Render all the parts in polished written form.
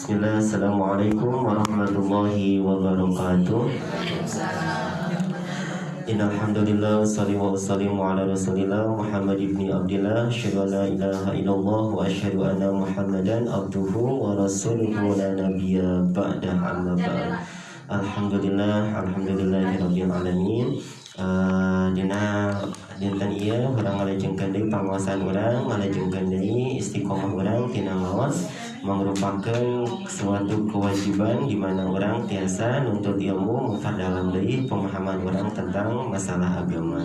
Bismillah, Assalamualaikum warahmatullahi wabarakatuh. Innalhamdulillah, salli wa sallimu ala rasulillah Muhammad ibni Abdillah, asyhadu an la ilaha illallah wa asyhadu anna Muhammadan abduhu wa rasuluhu la nabiyya ba'da amma ba'd. Alhamdulillahirabbil alamin. Dina dinten ieu urang ngalajengkeun deui panguasaan urang, ngalajengkeun deui istiqomah urang tina ngaos merupakan suatu kewajiban di mana orang tiasa nuntut ilmu memperdalam deui pemahaman orang tentang masalah agama.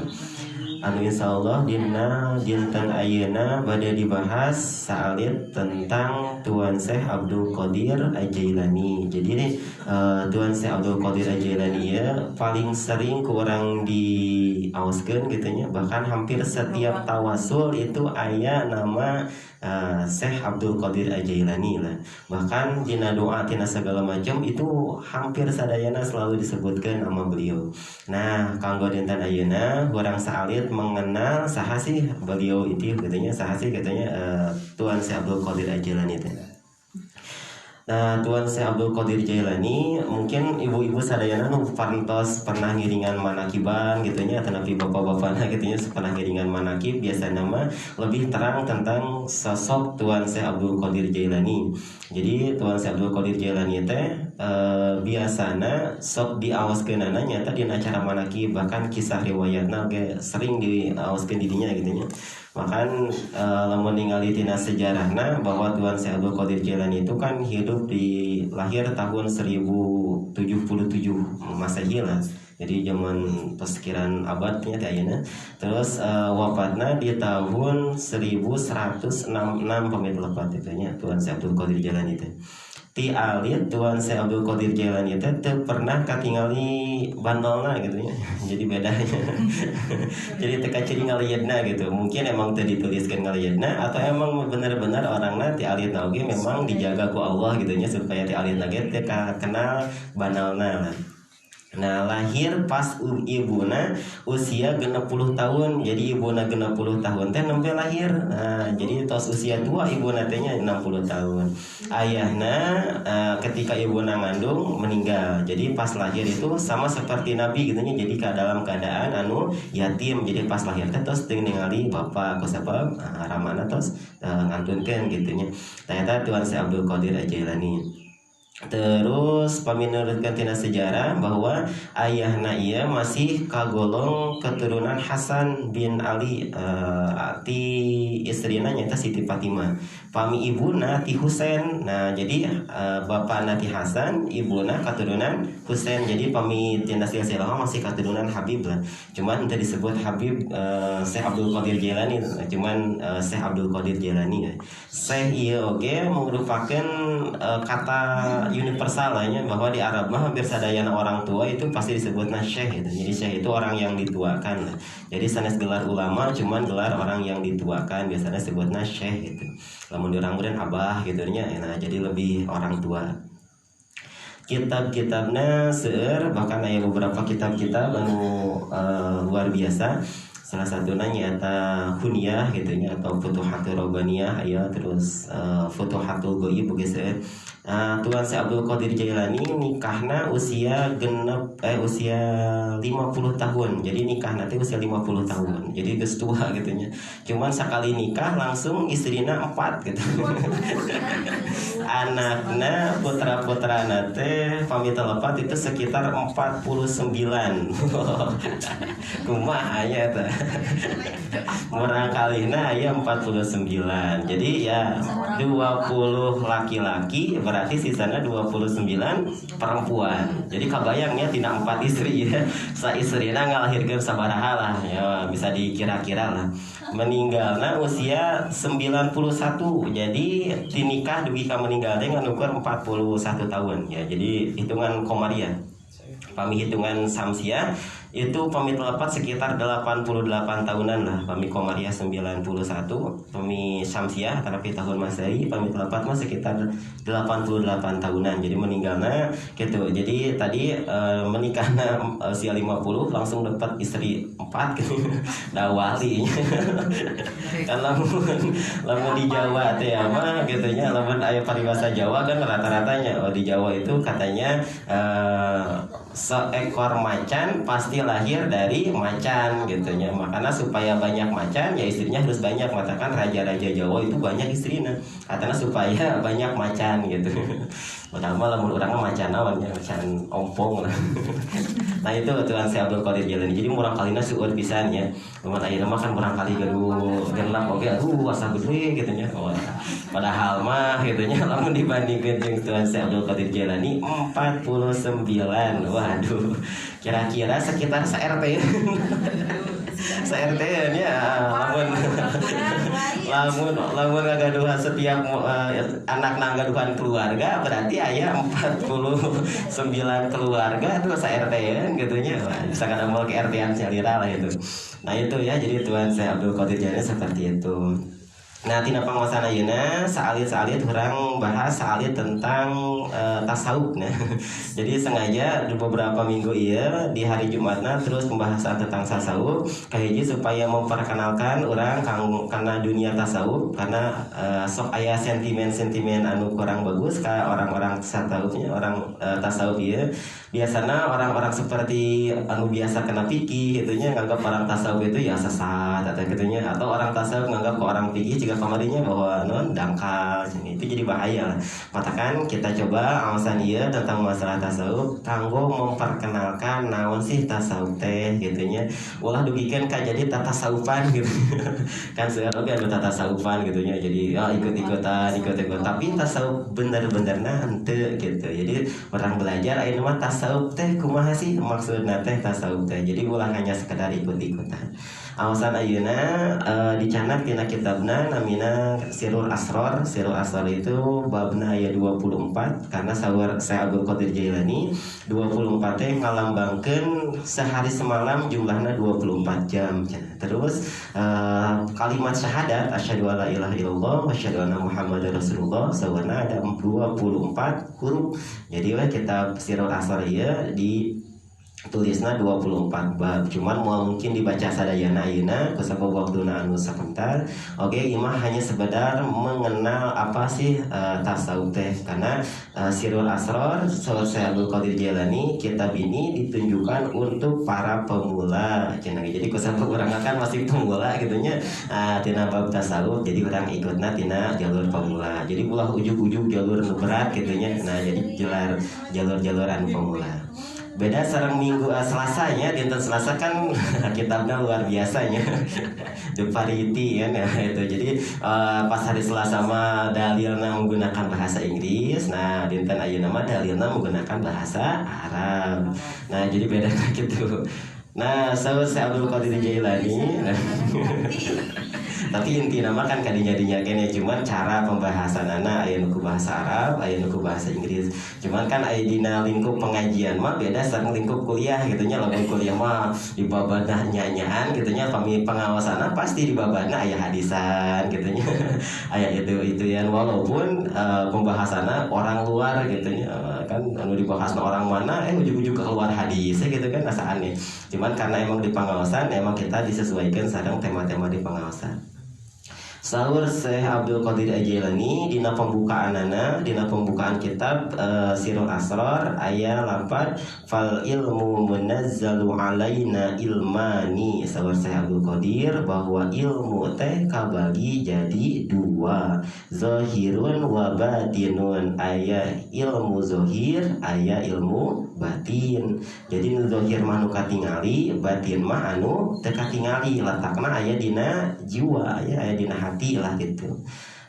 Anu insyaallah dina dinten ayeuna bade dibahas saalit tentang Tuan Syekh Abdul Qadir Al-Jailani. Jadi Tuan Syekh Abdul Qadir Al-Jailani ya paling sering ku urang diaoskeun gitu nya. Bahkan hampir setiap tawasul itu aya nama Syekh Abdul Qadir Al-Jailani lah. Bahkan dina doa tina segala macam itu hampir sadayana selalu disebutkan nama beliau. Nah, kanggo dinten ayeuna urang saalit mengenal saha sih beliau itu katanya, saha sih katanya Tuan Syekh Abdul Qadir Al-Jailani itu. Nah, Tuan Syekh Abdul Qadir Jailani mungkin ibu-ibu sadayana nu parantos pernah ngiringan manakiban gitu nya, atau nabi bapak-bapakna gitu nya pernah ngiringan manakib, biasa nama lebih terang tentang sosok Tuan Syekh Abdul Qadir Jailani. Jadi Tuan Syekh Abdul Qadir Jailani teh biasana sok diaoskeunana nyata dina acara manakib, bahkan kisah riwayatna ge sering diaoskeun di dinya gitu nya. Bahkan lamun ningali tina sejarahna bahwa Tuan Syekh Abdul Qadir Jailani itu kan hidup di lahir tahun 1077 Masehi lah. Jadi zaman persekiran abadnya ayeuna. Terus wafatna di tahun 1166 pamit lepat itu nya Tuan Syekh Abdul Qadir Jailani itu. Ti alit Tuan Syekh Abdul Qadir Jailani teh teu pernah katingali bandolna gitu ya. Jadi bedanya. Jadi teu kaciri ngaliedna gitu. Mungkin emang teu dituliskeun ngaliedna atau emang bener-bener orangna ti alitna oge memang dijaga ku Allah gitu nya supaya ti alitna ge teu kenal banalna lah. Nah, lahir pas ibuna usia 60 tahun. Jadi ibuna 60 tahun teh nembe lahir. Nah, jadi tos usia tua ibuna teh nya 60 tahun. Ayahna ketika ibuna ngandung meninggal. Jadi pas lahir itu sama seperti Nabi gitu nya, jadi dalam keadaan anu yatim. Jadi pas lahir teh tos teu ningali bapa ku sabab ramana tos ngantunkeun gitu nya. Ternyata Tuan Syekh Abdul Qadir Al-Jailani. Terus paminurutkeun tina sejarah bahwa ayahna ieu masih kagolong keturunan Hasan bin Ali, ti istrina nyaeta Siti Fatimah. Pami ibuna ti Husain. Nah, jadi bapana ti Hasan, ibuna keturunan Husain. Jadi pami tina silsilah masih keturunan Habib lah. Cuman teu disebut Habib Syekh Abdul Qadir Jailani, cuman Syekh Abdul Qadir Jailani. Syekh ieu oge merupakan kata universal lahnya, bahwa di Arab mah hampir sadayana orang tua itu pasti disebutna syekh gitu. Jadi syekh itu orang yang dituakan lah. Jadi sanes gelar ulama cuman gelar orang yang dituakan, biasanya sebutna syekh gitu. Lamun urang meureun abah gitu nya. Nah, jadi lebih orang tua. Kitab-kitabna seueur, bahkan aya beberapa kitab-kitab anu luar biasa. Salah satunya nyata Hunyah gitu nya, atau Futuhatul Rabbaniyah aya, terus Futuhatul Ghaib geus seueur. Tuan Syekh Abdul Qadir Jailani nikahna usia 50 tahun. Jadi nikahna teh usia 50 tahun. Jadi geus tua gitu nya. Cuman sekali nikah langsung istrina 4 gitu. Anakna putra-putrana teh pamit lepat itu sekitar 49. Kumaha aya teh. Murang kalina aya 49. Jadi ya 20 laki-laki berarti sisanya 29 perempuan. Jadi kabayangnya tina 4 istri ya. Sa istrina ngalahirkeun sabaraha lah ya, bisa dikira-kira lah. Meninggalna usia 91. Jadi tinikah dugi ka meninggal teh nganukur 41 tahun ya. Jadi hitungan komariah. Pami hitungan Samsiah Itu pami telapat sekitar 88 tahunan lah. Pami Komariah 91, pami Syamsiah tapi tahun Masehi pami telapat mah sekitar 88 tahunan. Jadi meninggalnya gitu. Jadi tadi menikahnya usia 50 langsung dapat istri 4 gitu. Da wali. Kan lamun di Jawa teh mah gitu nya lamun aya paribasa Jawa kan rata-ratanya di Jawa itu katanya seekor macan pasti lahir dari macan gitunya. Makanya supaya banyak macan ya istrinya harus banyak. Matakan raja-raja Jawa itu banyak istrinya katanya supaya banyak macan gitu. Pertama lamun urang macan naonnya macan ompong lah. Nah itu Tuan Syekh Abdul Qadir Jailani. Jadi murang kalina seueur pisan ya. Umat ayeuna mah kan murang kali gaduh genep oge asa gede gitu nya. Oh, padahal mah gitu nya lamun dibandingkeun jeung Tuan Syekh Abdul Qadir Jailani 49. Waduh. Kira-kira sekitar se-RT. Se-RT nya lamun ngagaduhan setiap anak ngagaduhan keluarga berarti aya 49 keluarga tuh se-RT gitu nya. Bisa kada mau ke RT-an salira lah itu. Nah itu ya, jadi Tuan Syekh Abdul Qadir Jailani seperti itu. Nah tina panguasaan ayeuna saalit-saalit urang bahas saalit tentang tasawuf nah. Jadi sengaja di beberapa minggu ieu di hari Jumatna terus pembahasan tentang tasawuf kahiji supaya memperkenalkan urang karena dunia tasawuf karena sok aya sentimen-sentimen anu kurang bagus ka orang-orang tasawufnya orang tasawuf ieu. Biasana orang-orang seperti anu biasa kena fikih itunya nganggap orang tasawuf itu ya sesat atau gitunya, atau orang tasawuf nganggap ke orang fikih jika kamarinya bahwa non dangkal itu jadi bahaya lah. Matakan kita coba awasan ieu tentang masalah tasawuf kanggo memperkenalkan naon sih tasawuf teh gitunya. Ulah dugikeun ka jadi tatasawufan gitu. Kan seueur oge anu tatasawufan gitunya. Jadi ikut-ikutan tapi tasawuf bener-benerna henteu gitu. Jadi orang belajar ayeuna mah tasawuf teh kumaha sih maksudna teh tasawuf teh. Jadi ulah hanya sekedar ikut-ikutan. Awasan ayeuna dicanat tina kitabna namina Sirul Asror. Sirul Asror itu babna aya 24 karena sawar Syekh Abdul Qadir Jailani 24 teh ngalambangkeun sehari semalam jumlahna 24 jam. Terus kalimat syahadat asyhadu alla ilaha illallah wa asyhadu anna muhammadar rasulullah sawana ada 24 huruf. Jadi kitab Sirul Asror ieu di tulisna 24 bab, cuman mau mungkin dibaca sadayana ayeuna kusabab waktuna anu sabentar. Oke, imah hanya sekedar mengenal apa sih tasawuf teh karena Sirul Asror Syekh Abdul Qadir Jailani kitab ini ditunjukkan untuk para pemula. Jadi kusabab urang kan masih pemula gitunya tina bab tasawuf, jadi urang ikutna tina jalur pemula. Jadi ulah ujug-ujug jalur nu berat gitunya. Nah, jadi jalur-jaluran pemula. Beda sareng minggu Selasanya, dinten Selasa kan kitabnya luar biasanya. The Parity kan ya itu. Jadi pas hari Selasa mah dalilna menggunakan bahasa Inggris. Nah, dinten ayeuna mah dalilna menggunakan bahasa Arab. Nah, jadi beda gitu. Nah, Syekh Abdul Qadir Jailani. Tapi inti nama kan kadinya kene cuman cara pembahasan anak aya nu bahasa Arab, aya nu bahasa Inggris. Cuman kan aya dina lingkup pengajian mah beda sareng lingkup kuliah gitu nya. Lamun kuliah mah di babana nyanyaan gitu nya, pengawasanna pasti di babana aya hadisan gitu nya. Aya itu ya walaupun pembahasanna orang luar gitu nya. Kan anu dibahasna orang mana ujug-ujug keluar hadis gitu kan asaannya. Cuman karena emang di pengawasan emang kita disesuaikan sareng tema-tema di pengawasan. Saur Syekh Abdul Qadir Jailani dina pembukaan kitab Sirul Asror aya lapat fal ilmu munazzalu alaina ilmani. Saur Syekh Abdul Qadir bahwa ilmu teh kabagi jadi dua, zahirun wa batinun. Aya ilmu zahir, aya ilmu batin. Jadi nu zahir mah nu katingali, batin mah anu teu katingali, letakna aya dina jiwa, aya dina hati lah gitu.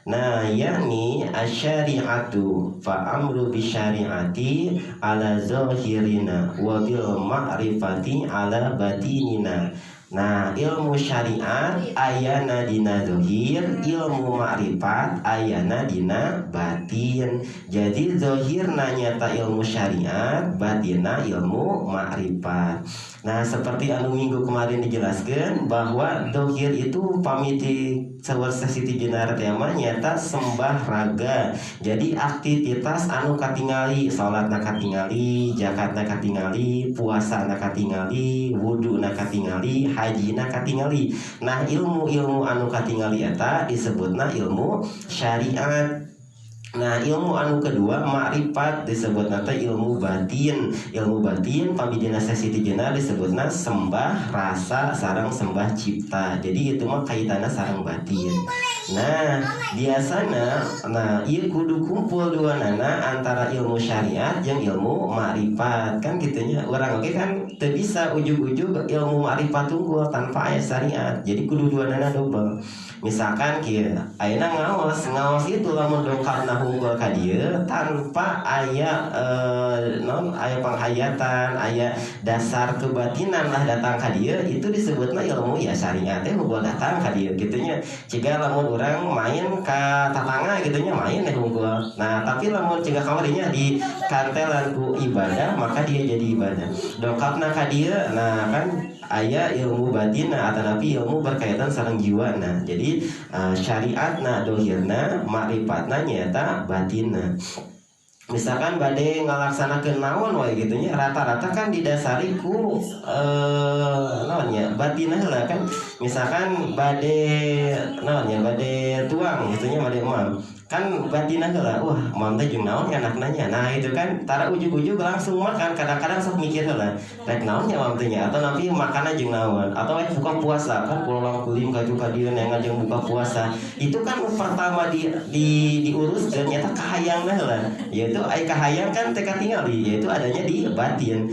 Nah, yakni asyari'atu fa amru bisyari'ati ala zahirina wa bil ma'rifati ala batinina. Nah, ilmu syariat ayana dina zohir, ilmu ma'rifat ayana dina batin. Jadi zohirna nyata ilmu syariat, batina ilmu ma'rifat. Nah, seperti anu minggu kemarin dijelaskan bahwa zohir itu pamiti sesi jenar tema nyata sembah raga. Jadi aktivitas anu katingali, salat na katingali, zakat na katingali, puasa na katingali, wudu na katingali, haji na katingali. Nah, ilmu-ilmu anu katingali eta disebutna ilmu syariat. Nah, ilmu anu kedua ma'rifat disebut nanti ilmu batin. Ilmu batin pamidina sesi tijena disebutna sembah rasa sarang sembah cipta. Jadi itu mah kaitannya sarang batin. Nah, biasana ieu kudu kumpul dua nana antara ilmu syariat yang ilmu ma'rifat. Kan gitunya orang oke kan teu bisa ujug-ujug ilmu ma'rifat unggul tanpa aya syariat. Jadi kudu dua nana double. Misalkan kieu ayeuna ngaos itu lamun dongkarna unggul ka dieu tanpa aya aya panghayatan, aya dasar kebatinan lah datang ka dieu, itu disebutna ilmu ya syariat teh unggul datang ka dieu gitunya. Ciga lamun urang main ka tatangga gitunya main teh unggul. Nah, tapi lamun ciga kamarinya di kantelan ku ibadah maka dia jadi ibadah. Dongkapna ka dieu nah kan aya ilmu batina atau napi ilmu berkaitan sareng jiwa. Nah, jadi syariatna dohirna, ma'rifatna nyata batinna. Misalkan bade ngalaksanakeun naon wae gitunya rata-rata kan didasari ku naonnya batinna heula kan. Misalkan bade naonnya bade tuang gitunya bade emam kan batinna heula, wah emam teh jeung naon anakna nya. Nah, itu kan tara ujug-ujug langsung makan, kadang-kadang sok mikir heula rek naon nya emam teh nya atau napi makanna jeung naon atau buka puasa kan pulang kulim kaju ka dieu nengan jeung buka puasa. Itu kan pertama diurus dan nyata kahayangna heula. Yaitu ai kahayang kan teh katingali, yaitu adanya di batin.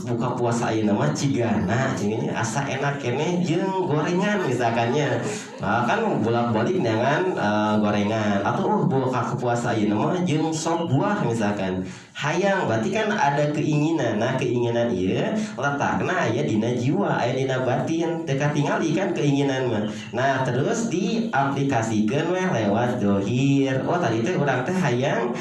Buka puasa ayeuna mah cigana cenah asa enak keneh jeung gorengan misalkannya. Nah, kan bolak-balik dengan gorengan atau buka puasa ayeuna mah jeung sop buah misalkan. Hayang berarti kan ada keinginan. Nah, keinginan ieu letakna aya dina jiwa, aya dina batin, teu katingali kan keinginan mah. Nah, terus diaplikasikeun we lewat dohir. Tadi teh urang teh hayang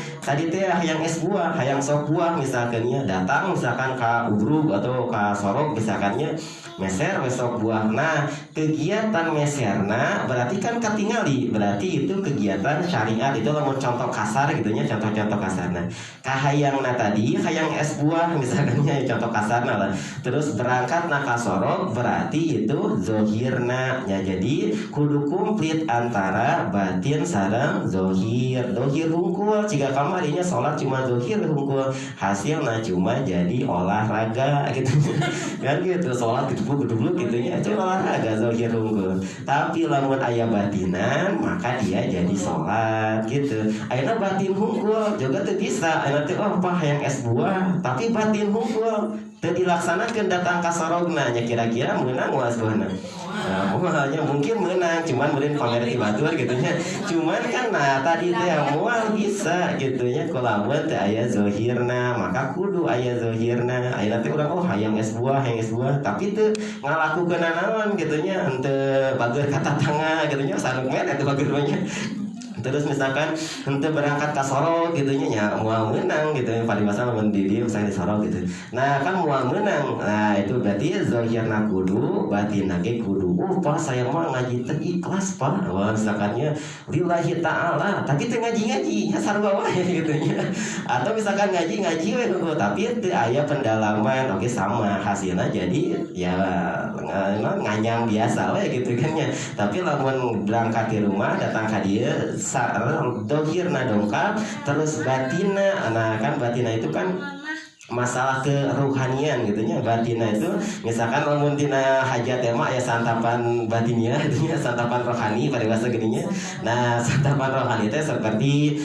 es buah, hayang sop buah misalkannya datang misalkan ka ubrug atau ka sorok misalkannya meser we sop buah. Nah, kegiatan meserna berarti kan katingali, berarti itu kegiatan syariat. Itu lamun contoh kasar gitunya, contoh-contoh kasarna. Kahayangna tadi hayang es buah misalkannya contoh kasarna lah. Terus berangkat ka sorok berarti itu zohirna. Ya, jadi kudu komplit antara batin sareng zohir. Zohir hungkul jika kamarinya sholat cuma zohir hungkul, hasilnya cuma jadi olahraga gitu. Kan gitu sholat gedebuk gitunya itu olahraga zohir hungkul. Tapi lamun aya batinan maka dia jadi sholat gitu. Ayeuna batin hungkul juga tuh bisa. Ayeuna teh hayang es buah tapi batin hungkul teu dilaksanakeun datang ka sorogna nya kira-kira meunang was buahna. Nah, hanya mungkin menang, cuman meureun pamer di batur gitunya. Cuman kan nah tadi teh moal bisa gitunya kolamun teh aya zohirna, maka kudu aya zohirna. Ayeuna teh urang hayang es buah, tapi teu ngalakukeun naon gitunya, henteu batur ka tatangga gitunya sareng mere teh batur nya. Terus misalkan untuk berangkat ke sorok gitunya ya mual menang gitu yang paling masalah mendiri misalnya di sorok gitu. Nah kan mual menang. Nah itu berarti zohirna kudu batinna ge kudu. Pak saya mah ngaji teh ikhlas Pak. Wah misalkannya lillahi ta'ala tapi teh ngaji-ngaji nya sarua wae gitu nya. Atau misalkan ngaji we tapi teu aya pendalaman. Oke sama hasilnya jadi ya nganyang biasa we gitu kan ya. Tapi lamun berangkat di rumah datang ka dieu dohirna dongkap terus batina. Nah kan batina itu kan masalah keruhanian gitunya. Batina itu misalkan lamun dina hajat tema ya santapan batinnya itunya santapan rohani pada bahasa gininya. Nah santapan rohani itu seperti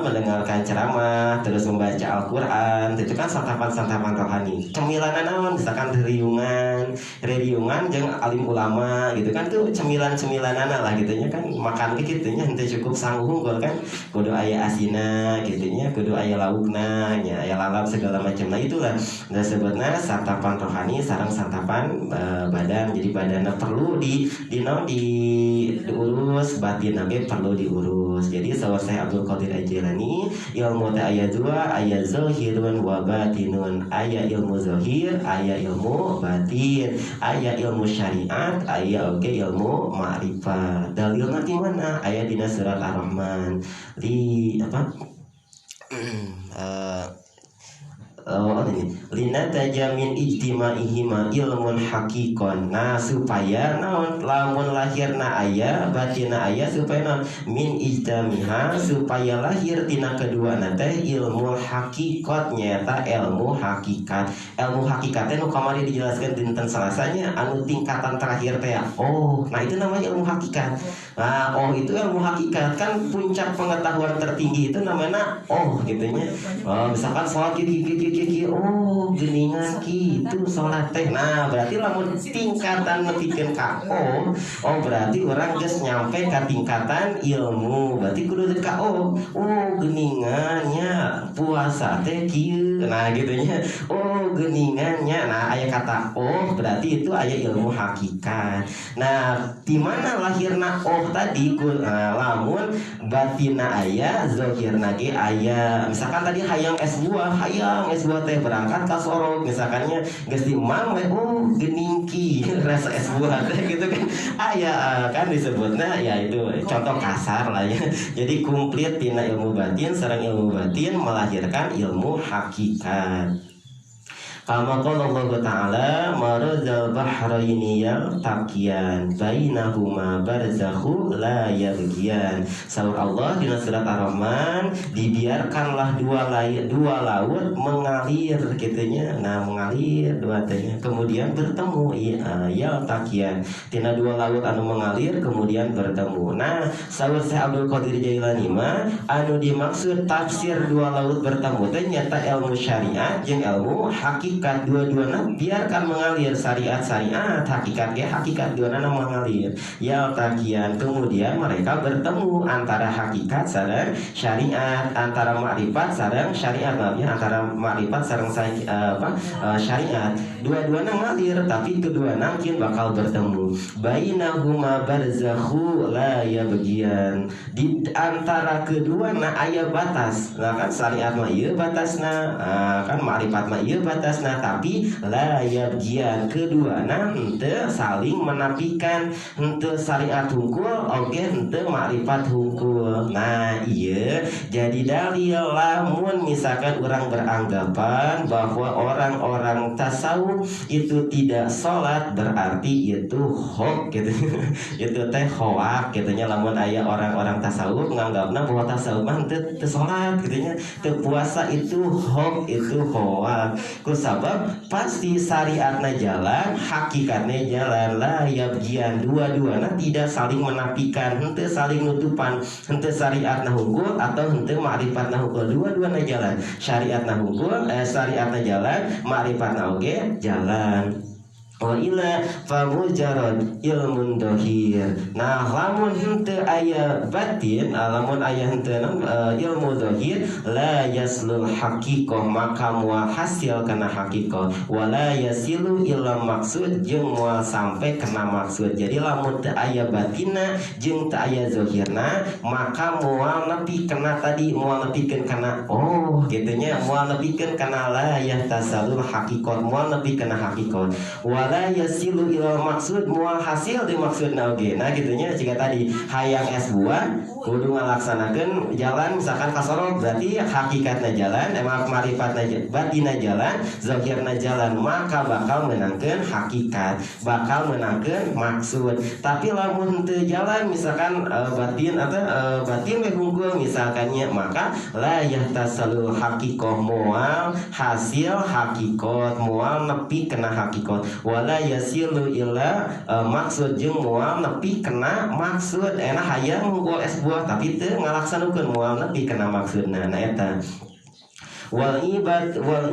mendengarkan ceramah terus membaca Al-Qur'an itu kan santapan rohani. Cemilan naon misalkan riungan jeung alim ulama gitu kan tuh cemilan-cemilanana lah gitunya kan makan gitunya henteu cukup sanggup kan kudu aya asina gitunya kudu aya laukna nya aya lalap segala macam. Nah itulah sebutnya santapan rohani sareng santapan badan. Jadi badannya perlu diurus, batin nabi perlu diurus. Jadi sahabat saya Abdul Qadir Al-Jailani, ilmu teh aya dua, aya zahirun wa batinun. Aya ilmu zahir, aya ilmu batin, aya ilmu syariat, aya oge ilmu ma'rifat. Dalilna di mana? Aya dina surat Ar-Rahman. Di apa? Ini linataja min ijtimaihima ilmun hakikon. Nah supaya naon lamun lahirna aya batina aya supaya naon min ijtamiha supaya lahir tina kedua teh ilmu hakikat nyata ilmu hakikat. Ilmu hakikatnya nu kamari dijelaskan dinten Selasanya anu tingkatan terakhir teh. Oh, nah itu namanya ilmu hakikat. Nah, oh itu ilmu hakikat kan puncak pengetahuan tertinggi itu namanya oh gitunya. Oh, misalkan sholat oh geningan gitu sholat teh. Nah berarti lamun tingkatan nepikeun ka oh berarti orang geus nyampe ka tingkatan ilmu. Berarti kudu ka oh geningannya puasa teh kieu. Nah gitunya oh geningannya. Nah aya kata oh berarti itu aya ilmu hakikat. Nah di mana lahirna oh tadi lamun batina aya zahirna ge aya. Misalkan tadi hayang hayang S2 teh berangkat ke Sorong misalkannya geus di imam oh geningki rasa S2 teh gitu kan aya kan disebutnya ya itu contoh kasar lah ya. Jadi komplit tina ilmu batin sareng ilmu batin melahirkan ilmu hakikat. Kama qala Allah Ta'ala maradzal bahraini yaltaqiyan bainahuma barzakhu la yabghiyan. Saur Allah di surat Ar-Rahman, dibiarkanlah dua laut mengalir gitunya. Nah mengalir dua tanya kemudian bertemu yaltaqiyan. Tina dua laut anu mengalir kemudian bertemu. Nah saur Syekh Abdul Qadir Jailani mah anu dimaksud tafsir dua laut bertemu teh nyata ilmu syariat jeung ilmu hakikat. Dua-duanya biarkan mengalir syariat hakikat dua-duanya mengalir yaltaqiyan. Kemudian mereka bertemu antara hakikat sareng syariat, antara makrifat sareng syariat, antara makrifat sareng syariat. Dua-duanya ngalir tapi keduanya mungkin bakal bertemu. Bainahuma barzakhu la yabghiyan. Di antara keduanya aya batas. Nah kan syariat mah ieu batasna, kan makrifat mah ieu batasna. Tapi la yabghiyan keduana henteu saling menafikan, henteu syariat hungkul oge henteu makrifat hungkul. Nah iya jadi dalil lamun misalkan orang beranggapan bahwa orang-orang tasawuf itu tidak sholat berarti itu hoax gitu itu teh hoax gitunya. Lamun aya orang-orang tasawuf nganggapna bahwa tasawuf mah henteu sholat gitunya, teu puasa itu hoax itu hoax. Sabab pasti syariatnya jalan, hakikatnya jalan, la yabghiyan. Dua-duanya tidak saling menafikan, henteu saling nutupan, henteu syariatna hungkul atau henteu ma'rifatna hungkul. Dua-duanya jalan, syariatna hungkul, syariatna jalan, ma'rifatna oge jalan. Wa ila famujarad ilmun dohir. Nah lamun henteu aya batin, lamun aya henteu ilmu dohir, la yaslul haqiqah maka moal hasil kana haqiqah, wala yasilu ila maksud jeung moal sampai kana maksud. Jadi lamun teu aya batinna jeung teu aya dohirna maka moal nepi kana tadi, moal nepikeun kana oh gitunya, moal nepikeun kana la yahtasalul haqiqah, moal nepi kana haqiqah. La yasilu ila maksud mual hasil di maksudna oge. Nah gitunya jika tadi hayang S2 kudu ngalaksanakeun jalan misalkan kasoro berarti hakikatna jalan, marifatna batinna jalan, zahirna jalan, maka bakal menangkeun hakikat, bakal menangkeun maksud. Tapi lamun teu jalan misalkan batin atau batin we hungkul misalkannya, maka la yahtasalul haqiqah mual hasil hakikat, mual nepi kena hakikat, wala yasilu ila maksud jeung moal nepi kena maksud. Enak hayang unggul S2 tapi teu ngalaksanakeun moal nepi kena maksudna. Nah eta wal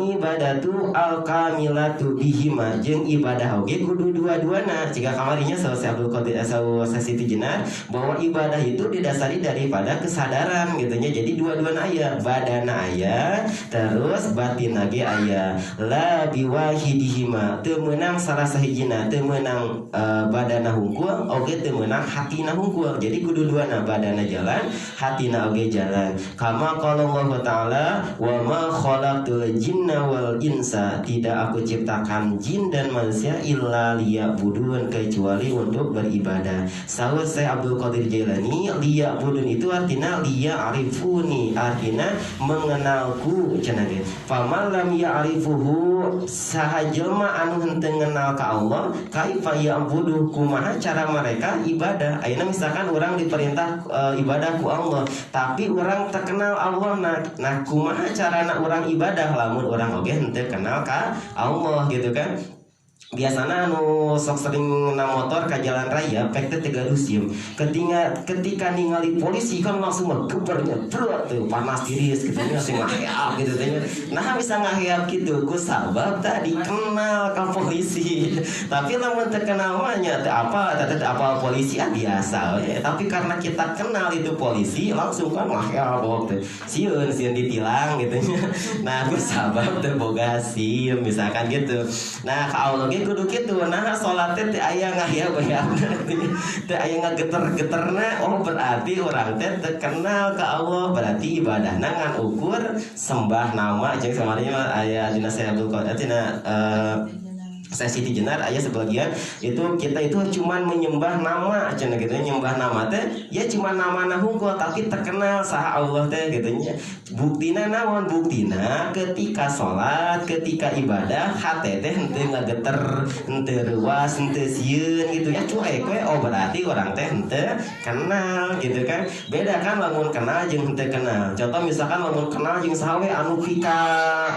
ibadatu al kamilatu bihima jeung ibadah oge kudu dua-duana. Jika kamarinya selesai Abdul Qadir selesai Siti Jenar bahwa ibadah itu didasari daripada kesadaran gitunya. Jadi dua-duana aya, badana aya terus batin ge aya. La biwahidihima teu meunang salah sahijina, teu meunang badana hungkul oge teu meunang hatina hungkul. Jadi kudu duana, badana jalan hatina oge jalan. Kama qala Allah taala wa ma khalaqtul jinna wal insa, tidak aku ciptakan jin dan manusia illa liya'budun, kecuali untuk beribadah. Saur saya Abdul Qadir Jailani, liya'budun itu artinya liya'arifuni, artinya mengenalku cenah ge. Faman lam ya'rifuhu, sahajelma anu henteu ngenal ka Allah, kaifa ya'budu, kumaha cara mereka ibadah. Ayeuna misalkan orang diperintah ibadah ku Allah, tapi orang terkenal Allah, nah kumaha carana orang ibadah lamun orang oge henteu kenal ka Allah gitu kan. Biasana anu sok sering na motor ke jalan raya pek teh tegadusium ketika ningali polisi kan langsung gebernya tuh panas tiris gitu nya langsung ngaheap gitu teh. Nah bisa ngaheap gitu ku sabab tadi kenal ka polisi. Tapi lamun teu kenal mah nya teu apa polisi biasa we. Tapi karena kita kenal itu polisi langsung kan ngaheap waktu sieun ditilang gitu nya. Nah ku sabab teu boga SIM misalkan gitu. Nah ka Allah kudu kitu. Nah salat teh aya ngahiap-hiap teh aya ngageter-geterna, oh berarti urang teh teu kenal ka Allah, berarti ibadahna ngan ukur sembah nama jeung samarinya aya dina Syekh Abdul Qadir saya Siti Jenar aya sebagian itu kita itu cuman menyembah nama cenah gitu, nyembah nama teh ya cuma nama hungkul tapi terkenal saha Allah teh gitu nya. Buktina naon? Buktina ketika salat, ketika ibadah hate teh henteu ngageter, henteu reuas, henteu sieun gitu ya, cuek we. Oh berarti orang teh henteu kenal gitu kan. Beda kan lamun kenal jeung henteu kenal. Contoh misalkan lamun kenal jeung saha we anu pika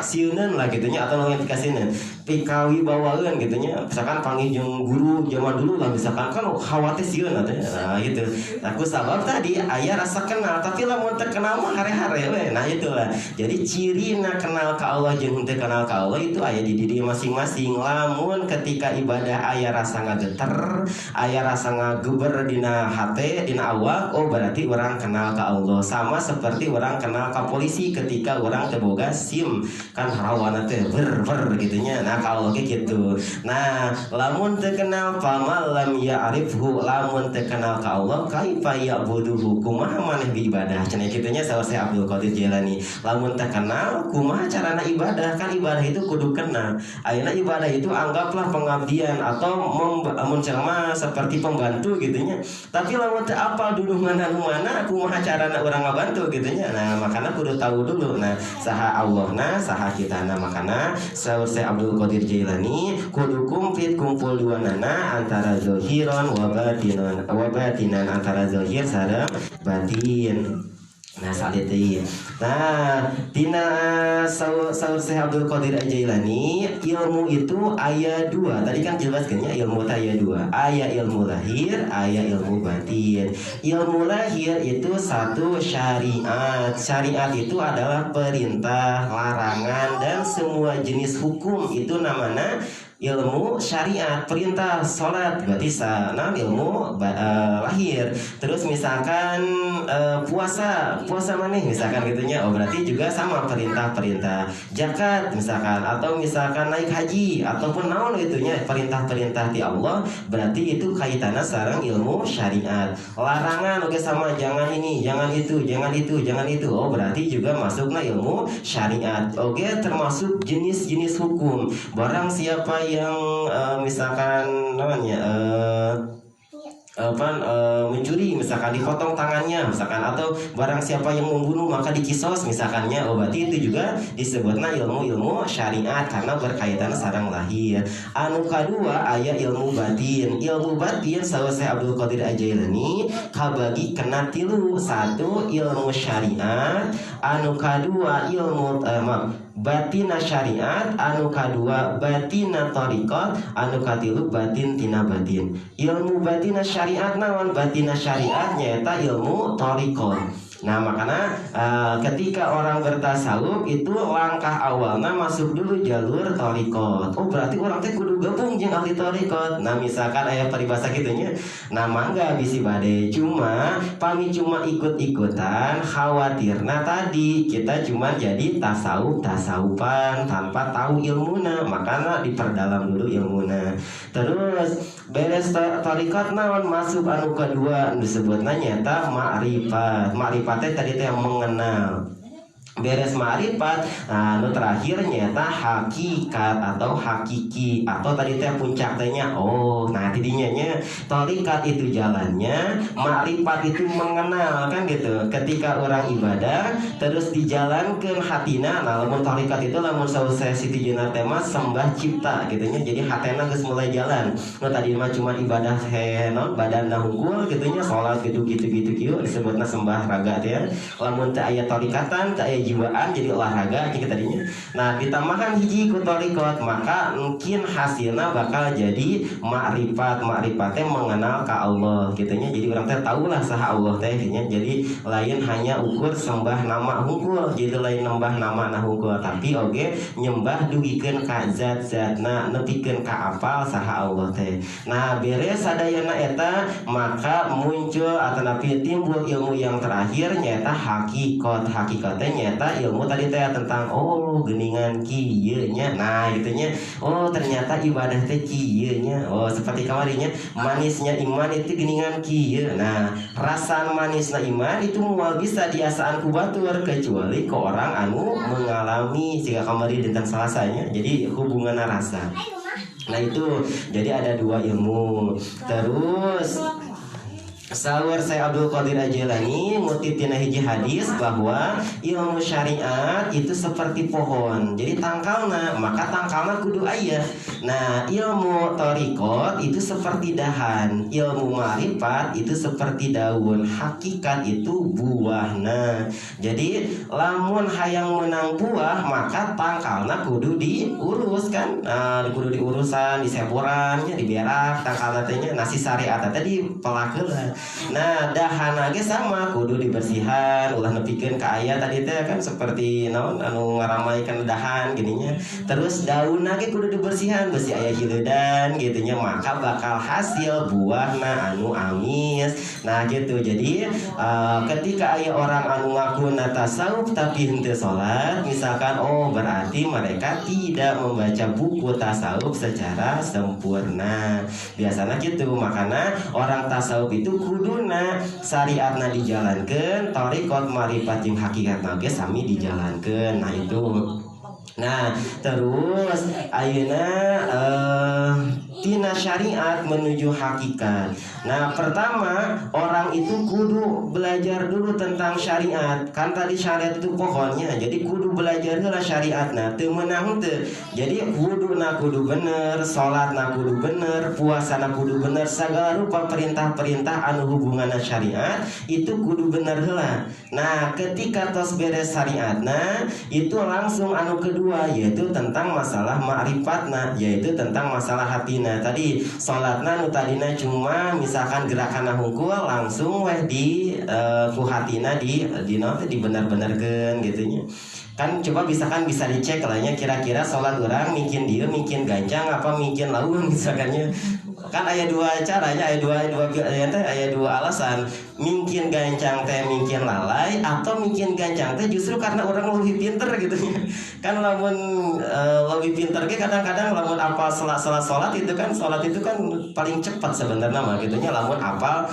sieuneun lah gitu nya, atau lamun pika sieuneun pikawi bawaeun gitu nya, misalkan panggil jeung guru zaman dulu lah misalkan kan khawatir sieun atuh. Nah gitu. Aku sabab tadi aya rasa kenal, tapi lamun teu kenal mah hare-hare we. Nah itulah. Jadi cirina kenal ka Allah jeung teu kenal ka Allah itu aya di diri masing-masing. Lamun ketika ibadah aya rasa ngageter, aya rasa ngageber dina hate, dina awak, oh berarti orang kenal ka Allah. Sama seperti orang kenal ka polisi ketika orang teu boga SIM. Kan rawana teh ber gitu nya. Nah ka Allah ge gitu. Nah lamun teu kenal famal lam ya'rifhu, lamun teu kenal ka Allah kaifa ya'buduhu, kumaha maneh beribadah cenah kitu nya saur Syekh Abdul Qadir Jailani. Lamun teu kenal kumaha carana ibadah, kan ibadah itu kudu kenal. Ayeuna ibadah itu anggaplah pengabdian atau mun cenah seperti pembantu gitu nya. Tapi lamun teu apal duduh mana kumaha carana urang ngabantu gitu nya. Nah makana kudu tahu dulu nah saha Allahna saha kitana. Makana saur Syekh Abdul Qadir Jailani kudu kumpul duanana antara zahiran wa batinan, antara zahir sareng batin. Nah salit teh. Nah dina saur Syekh Abdul Qadir Jailani ilmu itu aya dua. Tadi kan jelaskan ya ilmu teh aya dua. Aya ilmu lahir, aya ilmu batin. Ilmu lahir itu satu syariat. Syariat itu adalah perintah, larangan dan semua jenis hukum itu namanya ilmu syariat. Perintah salat berarti sana ilmu lahir. Terus misalkan puasa maneh misalkan gitunya, oh berarti juga sama perintah-perintah. Zakat misalkan, atau misalkan naik haji ataupun naon itunya perintah-perintah di Allah, berarti itu kaitannya sareng ilmu syariat. Larangan oke sama, jangan ini, jangan itu, jangan itu, jangan itu. Oh berarti juga masuknya ilmu syariat. Oke termasuk jenis-jenis hukum. Barang siapa yang misalkan namanya mencuri misalkan dipotong tangannya misalkan, atau barang siapa yang membunuh maka dikisos misalkannya, oh berarti itu juga disebutnya ilmu syariat karena berkaitan sareng lahir. Anu kadua aya ilmu batin. Ilmu batin saur Syekh Abdul Qadir Jailani kabagi kena tilu. Satu ilmu syariat, anu kadua ilmu batina syariat, anu kadua batina thariqat, anu katilu batin tina batin. Ilmu batina syariat naon? Batina syariat nyaeta ilmu thariqat. Nah makanya ketika orang bertasawuf itu langkah awalnya masuk dulu jalur torikot. Oh berarti orang teh kudu gabung jeung ahli torikot. Nah misalkan aya paribasa gitunya, nah mangga bisi bade. Cuma cuma ikut-ikutan, khawatirna tadi kita cuma jadi tasawufan tanpa tahu ilmuna. Makanya diperdalam dulu ilmuna. Terus beres torikot naon masuk anu kedua disebutna nyata ma'rifat. Ma'rifatnya tadi teh mengenal. Beres ma'rifat, anu terakhir nyata hakikat atau hakiki atau tadi teh puncak tehnya. Oh, nah tidinya nya tarikat itu jalannya, ma'rifat itu mengenal kan gitu. Ketika orang ibadah terus dijalankan hatina, nah lamun tarikat itu lamun saya Siti Jenar tema sembah cipta gitunya. Jadi hatena geus mulai jalan. Nah tadi mah cuma ibadah henon badanna hungkul gitunya, salat gitu kieu disebutna sembah raga teh. Lamun teh aya tarikatan, teh aya jiwaan jadi olahraga gitu tadinya. Nah ditambahkan hiji ku torikot, maka mungkin hasilnya bakal jadi ma'rifatnya mengenal ka Allah gitunya. Jadi orang teh tahulah saha Allah teh gitunya. Jadi lain hanya ukur sembah nama hungkul, jadi lain nembah nama na hungkul, tapi oge nyembah dugikeun ka zat-zatna, nepikeun ka apal saha Allah teh. Nah beres sadayana eta maka muncul atau napi timbul ilmu yang terakhir nyata hakikatnya nyata ilmu tadi teh tentang oh geningan kieu nya. Nah gitunya. Oh ternyata ibadah teh kieu nya. Oh seperti kamarinya manisnya iman itu geningan kieu. Nah rasa manisna iman itu moal bisa diasaan ku batur kecuali ke orang anu mengalami jika kamari dinten Selasanya. Jadi hubungan rasa. Nah itu jadi ada dua ilmu. Terus Sawar saya Abdul Qadir Ajailani ngutip tina hiji hadis bahwa ilmu syariat itu seperti pohon. Jadi tangkalna, maka tangkalna kudu aya. Nah, ilmu torikot itu seperti dahan, ilmu ma'rifat itu seperti daun, hakikat itu buahna. Jadi lamun hayang menang buah, maka tangkalna kudu diurus kan. Nah, kudu diurusan, disepuran, diberak tangkalna teh nya. Nasi syariat tadi pelakeun. Nah dahan lagi sama kudu dibersihan ulah nepikeun ka aya tadi teh kan seperti naon anu ngaramaikan dahan gininya. Terus daun lagi kudu dibersihan besi aya hileudan gitunya, maka bakal hasil buahna anu amis. Nah gitu. Jadi ketika aya orang anu ngaku tasawuf tapi henteu salat misalkan, oh berarti mereka tidak membaca buku tasawuf secara sempurna. Biasanya gitu. Makanya orang tasawuf itu kuduna syariatna dijalankan, torikot ma'rifat jeung hakikatna ge sami dijalankan. Nah itu. Nah terus ayeuna tina syariat menuju hakikat. Nah pertama orang itu kudu belajar dulu tentang syariat. Kan tadi syariat itu pohonnya, jadi kudu belajar heula syariatna. Teu meunang teu. Jadi wuduna kudu bener, salatna kudu bener, puasana kudu bener, sagala rupa perintah-perintah anu hubunganna syariat itu kudu bener heula. Nah ketika tos beres syariatna itu langsung anu kedua yaitu tentang masalah ma'rifatna, yaitu tentang masalah hatina. Tadi salatna nu tadina cuma misalkan gerakan hungkul langsung weh di ku hatina di bener-benerkeun gitunya. Kan coba bisa dicek lah nya kira-kira salat orang mungkin dia mungkin gancang apa mungkin laun misalkannya. Kan aya dua caranya, aya dua alasan. Mungkin gancang teh mungkin lalai, atau mungkin gancang teh justru karena orang lebih pinter gitu ya. Kan lamun lebih pinter ge kadang-kadang lamun apal salat itu kan paling cepat sebenarnya mah gitu nya. Lamun apal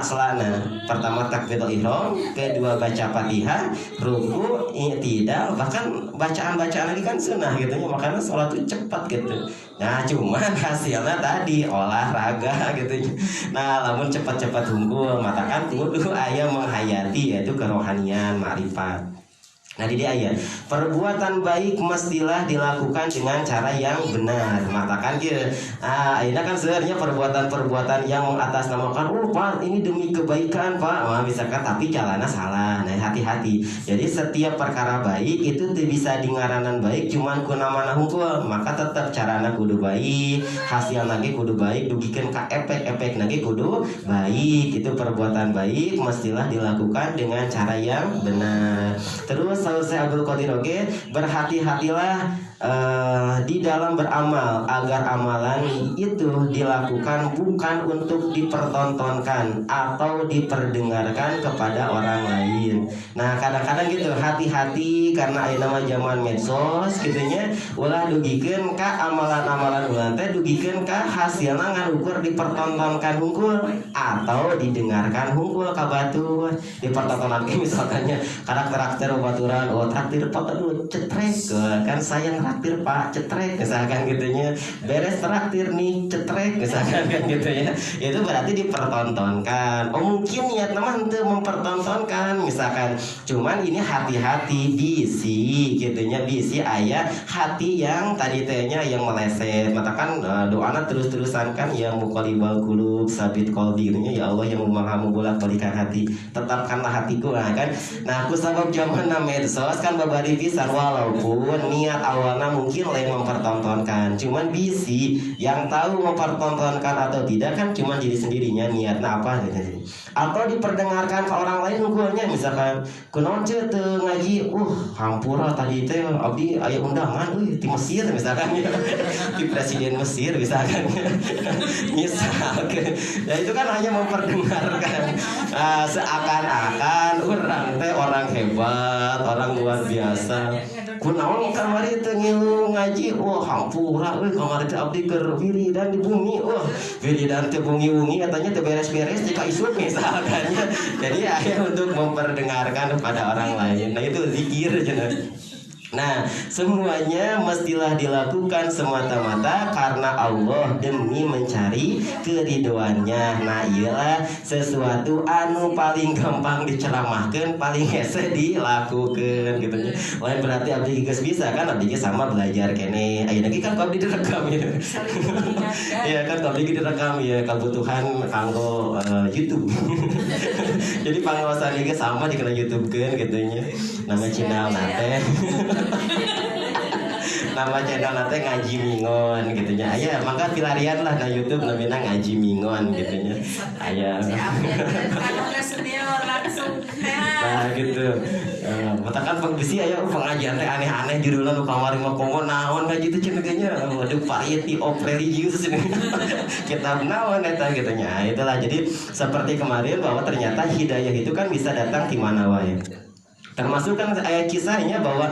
selana pertama takbiratul ihram, kedua baca Fatihah, ruku, i'tidal, bahkan bacaan-bacaan lagi kan sunnah gitu nya. Makanya salat itu cepat gitu. Nah cuman hasilnya tadi olahraga gitu. Nah lamun cepat-cepat unggul matakan kudu aya menghayati yaitu kerohanian ma'rifat. Nah di dia ya, perbuatan baik mestilah dilakukan dengan cara yang benar. Matakan dia, ini kan sebenarnya perbuatan-perbuatan yang mengatasnamakan, oh pak ini demi kebaikan pak, misalkan tapi jalannya salah. Nah hati-hati. Jadi setiap perkara baik itu bisa dingaranan baik, cuman ku namana hungkul, maka tetap carana kudu baik, hasil lagi kudu baik, dugikan ka efek lagi kudu baik. Itu perbuatan baik mestilah dilakukan dengan cara yang benar. Terus selesai Abdul Qadir oke, berhati-hatilah di dalam beramal agar amalan itu dilakukan bukan untuk dipertontonkan atau diperdengarkan kepada orang lain. Nah kadang-kadang gitu hati-hati karena ada nama zaman medsos gitunya, ulah dugikeun ka amalan-amalan ulah teh dugikeun ka hasilna ngan ukur dipertontonkan hungkul atau didengarkan hungkul ka batur. Dipertontonkan misalkannya karakter baturan, oh traktir pak aduh cetrek kan saya traktir pak cetrek misalkan gitunya, beres traktir nih cetrek misalkan kan gitu ya, itu berarti dipertontonkan. Oh mungkin niat teman tuh mempertontonkan misalkan, cuman ini hati-hati bisi gitunya, bisi ayah hati yang tadi tehnya yang meleset. Matakan doana terus-terusan kan yang muqallibal qulub sabit qalbi gitunya, ya Allah yang maha membolak-balikan hati, tetapkanlah hatiku. Nah kan, nah aku sabab zaman medsos kan babari pisan, walaupun niat awalnya mungkin lain mempertontonkan, cuman bisi yang tahu mempertontonkan atau tidak kan cuman diri sendirinya niatnya apa gitu. Atau diperdengarkan ke orang lain unggulnya, misalkan kunaon teu ngaji hampura tadi teh abdi aya undangan di Mesir misalkan ya. Di presiden Mesir misalkan misalkan ya itu kan hanya memperdengarkan, seakan-akan orang teh orang hebat, orang luar biasa. Kunaon kamari teu ngilu ngaji, hampura kamari teh abdi keur wiridan di bumi, wiridan teh bungi-bungi katanya teu beres-beres jika isuk misalkan. Jadi aya untuk memperdengarkan kepada orang lain. Nah itu zikir cenah. Nah semuanya mestilah dilakukan semata-mata karena Allah demi mencari keridoannya. Nah iyalah sesuatu anu paling gampang diceramahkan, paling hese dilakukan gitu ya. Lain berarti abdi geus bisa kan, abdi sama belajar kene. Ayeuna ge kan abdi direkam ya. Iya kan abdi direkam ya, kebutuhan kanggo YouTube. Jadi pangawasan ge sama dikena YouTube-keun gitu nya. Nama channel nate. Nama channel nate ngaji mingon gitu nya. Aya mangga pilarian lah na YouTube namina ngaji mingon gitu nya. Aya. Nah gitu. Matakan pengbisi aya pengajian teh aneh-aneh judulna nu kamari mah komo naon ngaji teh cenah nya. Waduh variety of religious. Kitab naon eta gitu nya. Itulah jadi seperti kemarin bahwa ternyata hidayah itu kan bisa datang di mana wae. Termasuk kan kisahnya bahwa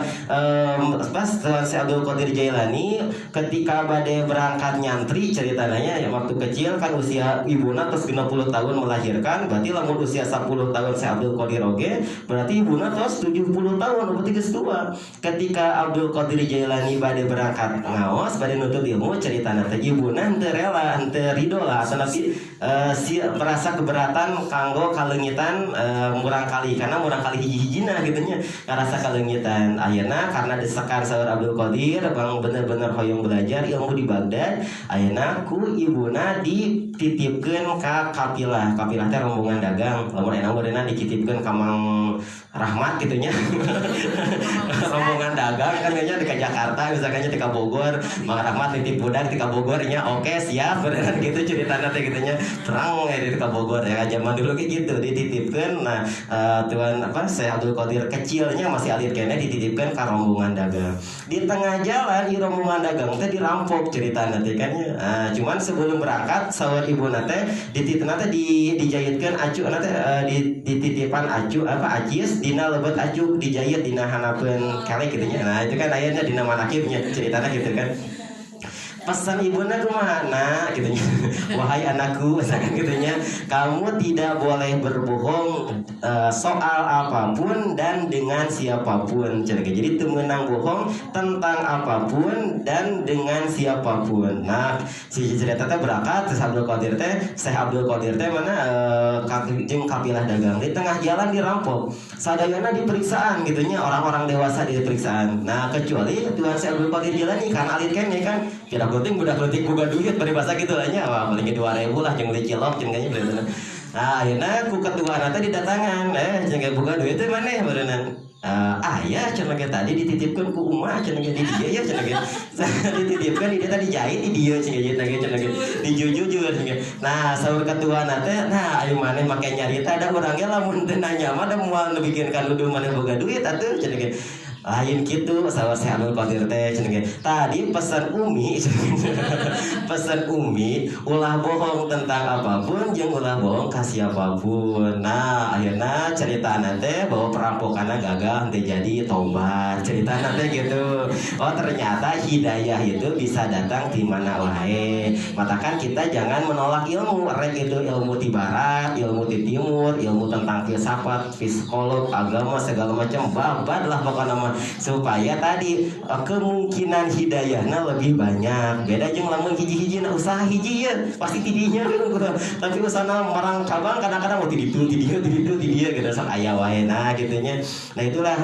pas si Abdul Qadir Jailani ketika badai berangkat nyantri ceritanya ya, waktu kecil kan usia ibuna terus 50 tahun melahirkan, berarti lamun usia 10 tahun si Abdul Qadir oge berarti ibuna terus 70 tahun berarti geus tua. Ketika Abdul Qadir Jailani badai berangkat ngaos badai nuntut ilmu, ceritana teh ibuna henteu rela henteu ridho lah tapi si merasa keberatan kanggo kalengitan murang kali, karena murang kali hiji-hijina gitu nya ngarasa kalengitan. Ayeuna karena desakan saur Abdul Qadir bang bener-bener hoyong belajar ilmu di Baghdad, ayeuna ku ibuna dititipkeun ka kapilah teh rombongan dagang, lamun enang beurena dititipkeun ka Mang Rahmat gitu nya. Rombongan dagang kan nya di Jakarta misalkannya di Bogor, Mang Rahmat nitip budak di Bogor nya, oke siap beneran gitu ceritanya teh gitu nya. Terang di Bogor ya zaman dulu kayak gitu dititipkeun. Nah tuan apa saya Abdul Qadir kecilnya masih alit kene dititipkan ke rombongan dagang. Di tengah jalan di rombongan dagang teh dirampok ceritanya teh kan ya. Cuman sebelum berangkat saur ibu nate dititipna teh dijahitkeun acu nate dititipan acu apa ajis dina lebet acu dijahit dina hanapeun kelek gitu nya. Nah itu kan ayeuna dina manakibnya ceritanya gitu kan. pesan ibuna kemana gitunya. Wahai anakku, misalkan gitunya, kamu tidak boleh berbohong soal apapun dan dengan siapapun. Jadi temenang bohong tentang apapun dan dengan siapapun. Nah, si cerita teh berangkat Syekh Abdul Qadir teh mana jeung kapilah dagang di tengah jalan dirampok. Sadayana diperiksaan gitunya, orang-orang dewasa diperiksaan. Nah, kecuali Tuhan Syekh Abdul Qadir Jilani kan alit kene kan tidak penting budak leutik boga duit bari bahasa kitu lah nya. Wah, paling 2000 lah jeung di cilok jeung kayaknya bener. Nah, ayeuna ku ketuaan teh didatangan, jeung boga duit teh maneh berenang. Ayah cenah tadi dititipkan ku umah cenah di dia ya cenah dititipkan di dia tadi jahit di dia cenah dijujur cenah. Nah, saur ketua teh nah ayo maneh make nyarita da urang ge lamun teu nanya mah da moal bikin kanuduh maneh boga duit atuh cenah lain gitu. Sawa Syekh Abdul Qadir teh cenah tadi pesan Umi pesan Umi ulah bohong tentang apapun jeung ulah bohong ka siapapun. Nah, ayeuna caritana teh bahwa perampokanna gagal teh jadi tobat. Caritana teh gitu. Oh, ternyata hidayah itu bisa datang di mana wae. Matakan kita jangan menolak ilmu. Rek itu ilmu di barat, ilmu di timur, ilmu tentang filsafat, psikolog, agama segala macam babad lah pokoknya mah supaya tadi kemungkinan hidayahnya lebih banyak. Beda jeung lamun hiji-hiji na usaha hiji ya pasti tidinya gitu. Tapi usahana marang cabang kadang-kadang mau tiditu dia gitu sok aya wae nah gitunya. Nah, itulah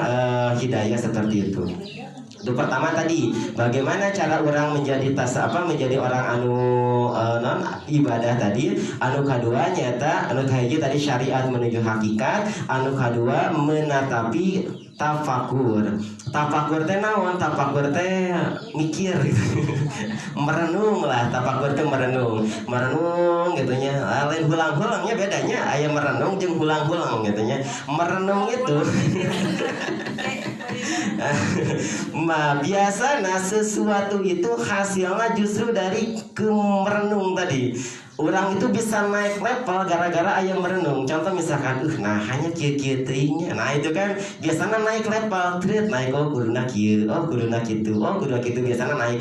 hidayah seperti itu. Itu pertama tadi bagaimana cara orang menjadi menjadi orang anu non ibadah tadi. Anu kedua nyata anu kahiji tadi syariat menuju hakikat. Anu kedua menatapi tafakur. Tafakur teh naon? Tafakur teh mikir gitu. Merenung lah, tafakur teh merenung gitunya. Lain hulang-hulangnya bedanya aya merenung jeung hulang-hulang gitunya. Merenung itu biasanya sesuatu itu hasilnya justru dari merenung tadi. Orang itu bisa naik level gara-gara aya merenung. Contoh misalkan, nah hanya kieu-kieu teuing. Nah, itu kan biasanya naik level, tret naik kuduna kieu, kuduna kitu, kuduna kitu biasanya naik.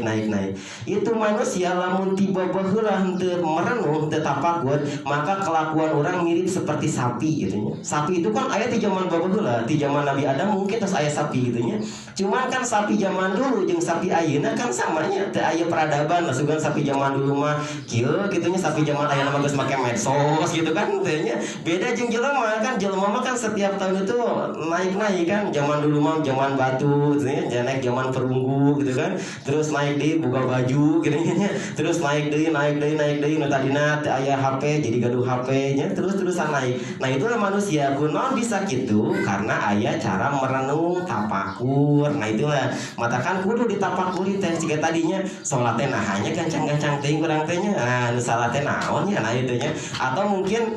Itu manusia lamun tiba baheula henteu merenung, teu tafakur, maka kelakuan orang mirip seperti sapi gitu nya. Sapi itu kan aya di zaman baheula, di zaman Nabi Adam mungkin terus aya sapi gitu nya. Cuman kan sapi zaman dulu jeung sapi ayeuna kan samanya teu aya peradaban, masukan sapi zaman dulu mah kieu kitu nya, sapi zaman aya nama geus make medsos gitu kan tanya. Beda jeung jelema mah kan setiap tahun itu naik kan. Zaman dulu mah zaman batu gitu ya, naik zaman perunggu gitu kan. Terus naik deui buka baju gitu nya. Terus naik deui nu tadina aya HP jadi gaduh HP nya terus-terusan naik. Nah, itulah manusia kunaon bisa gitu karena aya cara merenung tafakur. Nah, itulah matakan kudu ditafakuri teh jika tadinya salat teh nah hanya gancang-gancang teuing urang teh nya. Nah, nu salat teh naon nya nah itu nya. Atau mungkin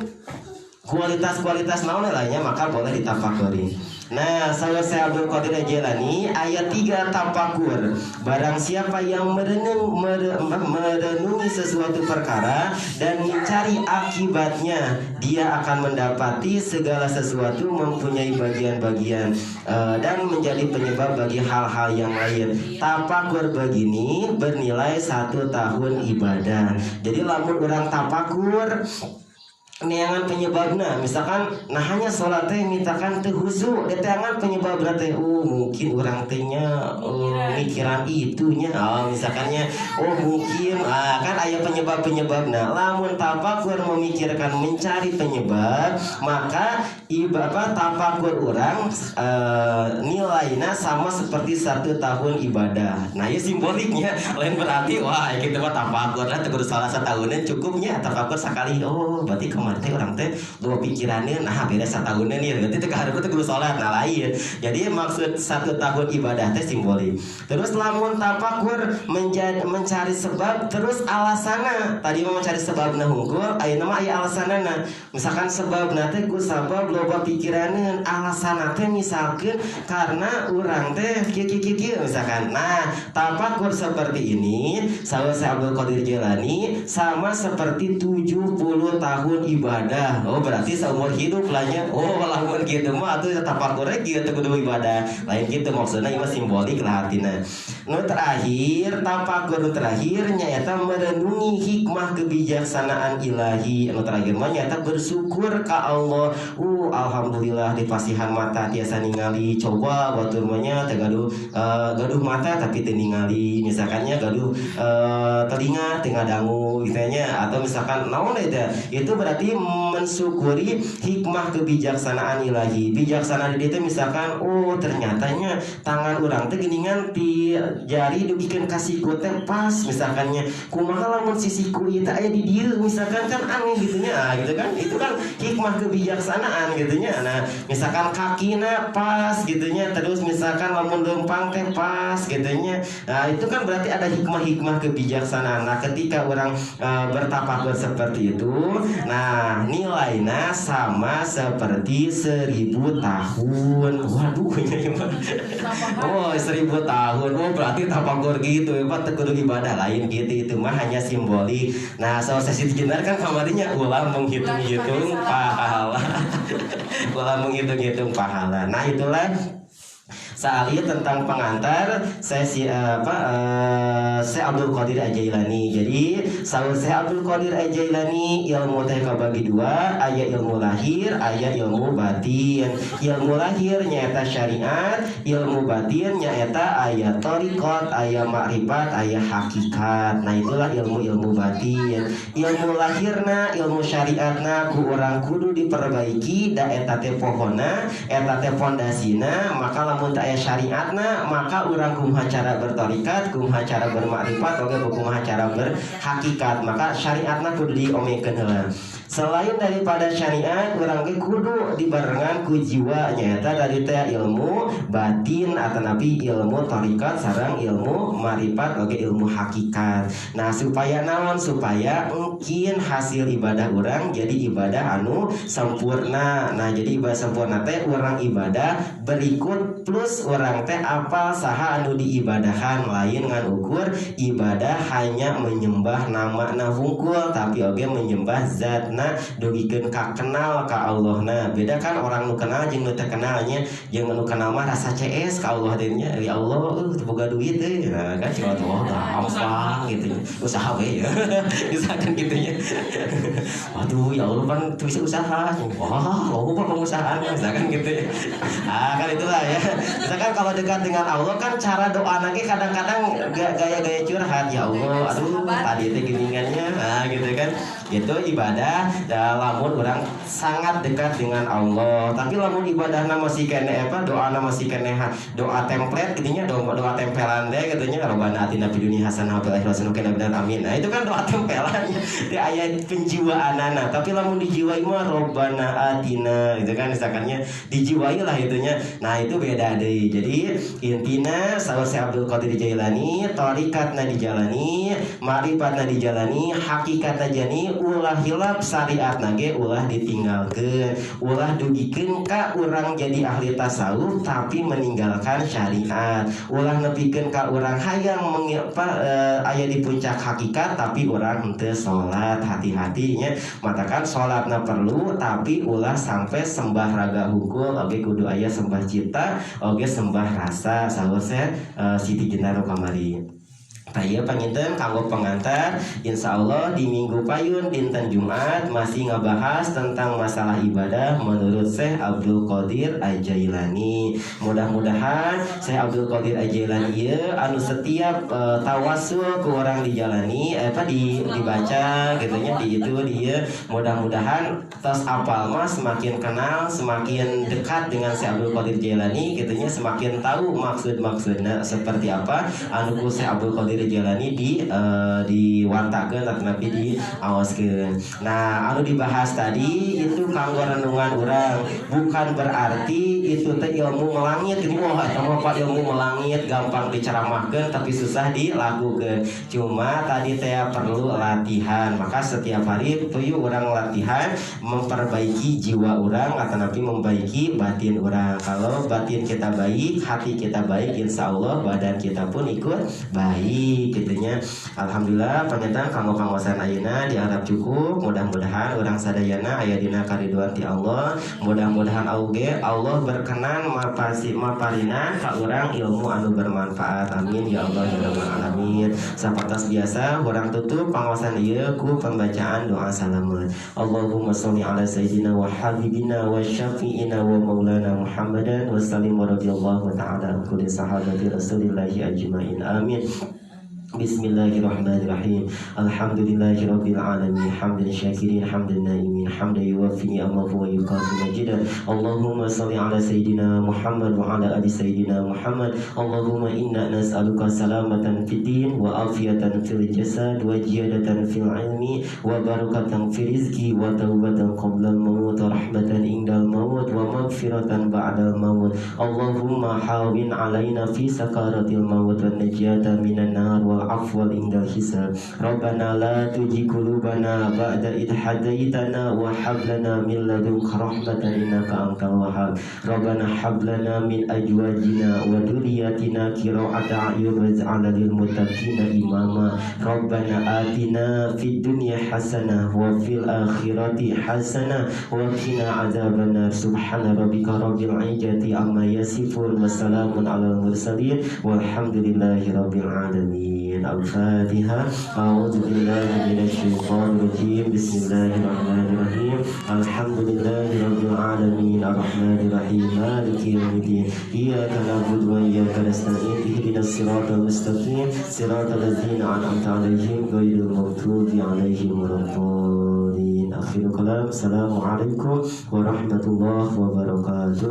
kualitas naon lainnya maka boleh ditafakuri. Nah, Syekh Abdul Qadir Jilani ayat 3 tafakur. Barang siapa yang merenungi sesuatu perkara dan mencari akibatnya, dia akan mendapati segala sesuatu mempunyai bagian-bagian dan menjadi penyebab bagi hal-hal yang lain. Tafakur begini bernilai 1 tahun ibadah. Jadi lamun orang tafakur neangan penyebabnya, misalkan nah hanya sholat teh mintakan teh khusyuk, detangan penyebab teh mungkin orang tehnya mikiran itunya, misalkannya mungkin kan aya penyebabnya. Lamun tafakur memikirkan mencari penyebab, maka ibadah tafakur orang nilainya sama seperti 1 tahun ibadah. Nah, ya simboliknya lain berarti wah kita mah tafakur lah tegur salah satahunan cukupnya tafakur sekali. Berarti teh orang teh dua pikirannya nah beda 1 tahunnya nih berarti teh kahareup teh kudu salat nah lain. Jadi maksud 1 tahun ibadah teh simbolik. Terus lamun tafakur mencari sebab terus alasana. Tadi mau mencari sebabna hungkul, ayeuna mah aya alasanana. Misalkan sebabna teh ku sabab loba pikiranna, alasana teh misalkeun karena urang teh kieu misalkan. Nah, tafakur seperti ini Syekh Abdul Qadir Jilani sama seperti 70 tahun ibadah. Oh berarti seumur hidup lahnya. Oh lamun gitu mah atuh tapakur kieu teh kudu ibadah. Lain gitu maksudna ieu simbolik lah artina. Nu terakhir tapakur nu terakhir nyaeta merenungi hikmah kebijaksanaan ilahi. Nu terakhir mah nyaeta bersyukur ka Allah. Alhamdulillah dipasihan mata tiasa ningali. Coba batur mah nya teh gaduh mata tapi teu ningali. Misalkannya gaduh telinga teu ngadangu gitu nya, atau misalkan naon itu berarti mensyukuri hikmah kebijaksanaan ilahi. Bijaksana di ditu misalkan ternyatanya tangan urang teh geuningan ti jari dugikeun ka siku teh pas, misalkannya kumaha lamun si siku ieu teh aya di dieu misalkan kan aneh gitu nya. Gitu kan, itu kan hikmah kebijaksanaan gitu nya. Nah misalkan kakina pas gitu nya, terus misalkan lamun leumpang teh pas gitu nya. Nah itu kan berarti ada hikmah-hikmah kebijaksanaan. Nah ketika orang bertapakur seperti itu, nah nilainya sama seperti 1000 tahun. Waduh ini oh 1000 tahun. Oh berarti tapakur gitu. Pak kudu ibadah lain gitu, itu mah hanya simbolik. Nah so sesi jenar kan kamarinya ulah menghitung-hitung pahala. Ulah menghitung-hitung pahala. Nah itulah Sa'ali tentang pengantar Syekh Abdul Qadir Al-Jailani. Jadi saur Syekh Abdul Qadir Al-Jailani ilmu teh kabagi dua, aya ilmu lahir, aya ilmu batin. Ilmu lahir nyaeta syariat, ilmu batin nyaeta aya thariqat, aya makrifat, aya hakikat. Nah itulah ilmu-ilmu batin. Ilmu lahirna, ilmu syariatna ku urang kudu diperbaiki da eta teh pohonna, eta teh fondasina. Maka lamun aya syariatna maka urang kumaha cara bertorikat, kumaha cara bermakrifat, oge kumaha cara berhakikat. Maka syariatna kudu diomekeun heula. Selain daripada syariat, urang ge kudu dibarengan ku jiwa nyaeta dari teh ilmu batin atau nabi ilmu torikat sareng ilmu makrifat oge ilmu hakikat. Nah supaya naon, supaya mungkin hasil ibadah urang jadi ibadah anu sempurna. Nah jadi ibadah sempurna teh urang ibadah berikut plus orang teh apal saha anu diibadahan, lain ngan ukur ibadah hanya menyembah nama na hungkul tapi oge menyembah zatna dugikeun ka kenal ka Allahna. Beda kan orang nu kenal jeung nu teu kenalnya. Jeung nu kenal mah rasa CS ka Allah teh nya. Ya Allah boga duit teh. Nah, kan cuma gampang gitu. Usaha we ya. Misalkan gitu nya. Waduh ya Allah kan bisa usaha. Wah, loba pengusahaan misalkan gitu ya. Kan itulah ya. Misalkan kalau dekat dengan Allah kan cara doa lagi kadang-kadang gaya-gaya curhat. Ya Allah, aduh tadi teh geuningannya. Nah, gitu kan. Itu ibadah lamun orang sangat dekat dengan Allah. Tapi lamun ibadahna masih kene doa masih kene doa template gitunya, doa tempelan deh gitunya, robbana atina fid dunya hasanah wa fil akhirati hasanah wa qina amin. Nah itu kan doa tempelan di ayat penjiwaanana. Tapi lamun dijiwai mah robbana atina gitu kan, misalkannya dijiwai lah itunya. Nah itu beda deh. Jadi intina saur Syekh Abdul Qadir Jailani thariqatna dijalani, makrifat dijalani, hakikat jani, ulah hilap syariat nage ulah ditinggalkan, ulah dugikeun ka urang jadi ahli tasawuf tapi meninggalkan syariat, ulah nepikeun ka urang hayang aya di puncak hakikat tapi urang henteu salat. Hati-hatinya matakan salatna perlu tapi ulah sampai sembah raga hungkul, oge kudu aya sembah cita, oge sembah rasa. Saur Siti Jenar kamari. Taya panginten kanggo pengantar, insya Allah di minggu payun dinten Jumat masih ngebahas tentang masalah ibadah menurut Syekh Abdul Qadir Al-Jailani. Mudah-mudahan Syekh Abdul Qadir Al-Jailani anu setiap tawasul ke orang dijalani dibaca gitunya di itu dia mudah-mudahan tos apal mas semakin kenal, semakin dekat dengan Syekh Abdul Qadir Jailani gitunya, semakin tahu maksud-maksudnya seperti apa anu ku Syekh Abdul Qadir Jailani diwartakeun atau nabi diawaskeun. Nah, anu dibahas tadi itu kanggo renungan urang, bukan berarti itu teh ilmu melangit. Wah, eta mah Pak ilmu melangit gampang diceramahkeun tapi susah dilakukeun. Cuma tadi teh perlu latihan. Maka setiap hari tuh urang latihan memperbaiki jiwa urang atau nabi memperbaiki batin urang. Kalau batin kita baik, hati kita baik, insya Allah badan kita pun ikut baik. baik gitunya. Alhamdulillah pangetan kanggo pangosan ayeuna dianggap cukup. Mudah-mudahan urang sadayana aya dina kariduan ti Allah. Mudah-mudahan auge Allah berkenan maparina ka urang ilmu anu bermanfaat. Amin ya Allah ya rabbal alamin. Sapertos biasa urang tutup pangosan ieu ku pembacaan doa salamet. Allahumma sholli ala sayyidina wa habibina wa syafi'ina wa maulana Muhammadan wa sallim wa radhiyallahu ta'ala an kulli sahabati Rasulillahi ajmain. Amin. Bismillahirrahmanirrahim. Alhamdulillahi rabbil alamin. Hamdan syakirin, hamdan naimin, hamdan yuwaffi ni'amahu wa yukafi majidan. Allahumma salli ala sayyidina Muhammad wa ala ali sayyidina Muhammad. Allahumma inna nas'aluka salamatan fid din wa afiyatan fil jasad wa ziyadatan fil ilmi wa barakatan fil rizqi wa taubatan qabla al-maut wa rahmatan indal maut wa maghfiratan ba'dal maut. Allahumma hawin alaina fi sakaratil maut wa najata minan nar wa afwal indal hisab. Rabbana la tuji qulubana ba'da id hadaitana wa hab lana min ladunka rahmatan innaka antal wahhab. Rabbana hab lana min azwajina wa dhurriyyatina qira'ata a'yun waj'alna lil muttaqina imama. Rabbana atina fid dunya hasanah wa fil akhirati hasanah wa qina adzabannar. Subhana rabbika rabbil izzati amma yasifun wa salamun alal mursalin walhamdulillahi rabbil alamin. Al-Fatihah. A'udzu billahi minasy syaithanir rajim. Bismillahirrahmanirrahim. Alhamdulillahi rabbil alamin. Arrahmanir rahim. Maliki yaumiddin. Iyyaka na'budu wa iyyaka nasta'in. Ihdinas siratal mustaqim. Siratal ladzina an'amta 'alaihim ghairil maghdubi 'alaihim waladdallin. Akhirul kalam. Assalamualaikum warahmatullahi wabarakatuh.